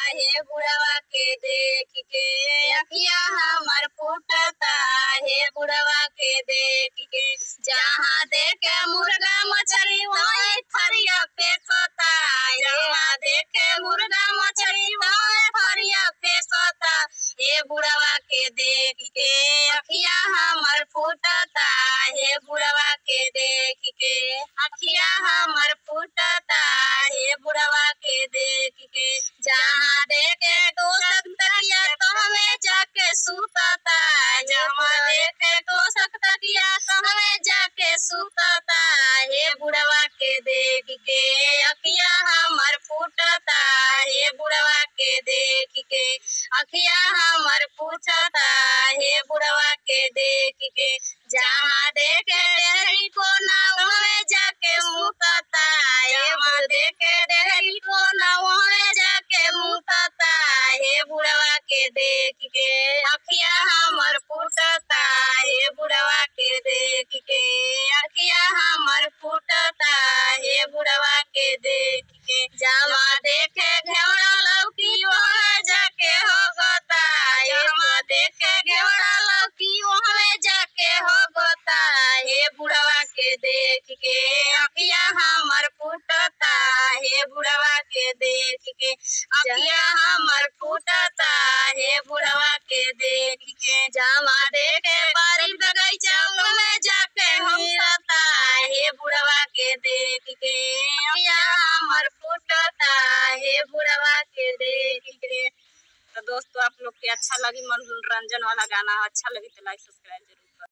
हे बुढ़वा के देख के अखिया हमर फूटता हे बुढ़वा के देख के। जहाँ देखे मुर्गा मछली वहीं थरिया फेंकता, जहाँ देखे मुर्गा मछली वहीं थरिया फेंकता। हे बुढ़वा के देख के अखिया हमर फूटता हे बुढ़वा के देख के अखिया हमर फूटता हे बुढ़वा के देख के। जहाँ देखे तो तकिया तो हमें जाके सुतता, जहाँ देखे तो तकिया तो हमें जाके सुतता। हे बुढ़वा के देख के अखिया हमर फूटता हे बुढ़वा के देख के अखिया हमर फूटता हे बुढ़वा के देख के। जहाँ देखे डेहरी को नाव में जाके मुतता, जहाँ देखे डेहरी को नाव में जाके मुतता। हे बुढ़वा के देख के अखिया हमर फूटता हे बुढ़वा के देख के अखिया हमर फूटता हे बुढ़वा के देख के। जहाँ देखे घेवड़ा लौकी वहाँ जाके होगता, जहाँ देखे घेवड़ा लौकी वहाँ जाके होगता। हे बुढ़वा के देख के अखिया हमर फूटता हे बुढ़वा के देख के अखिया हमर फूटता हे बुढ़वा के देख के। जहाँ देखे बारी बगैचा में जाके होगता हे बुढ़वा के देख के अखिया हमर फूटता हे बुढ़वा के देख के। तो दोस्तों आप लोग के अच्छा लगी मनोरंजन वाला गाना अच्छा लगी तो लाइक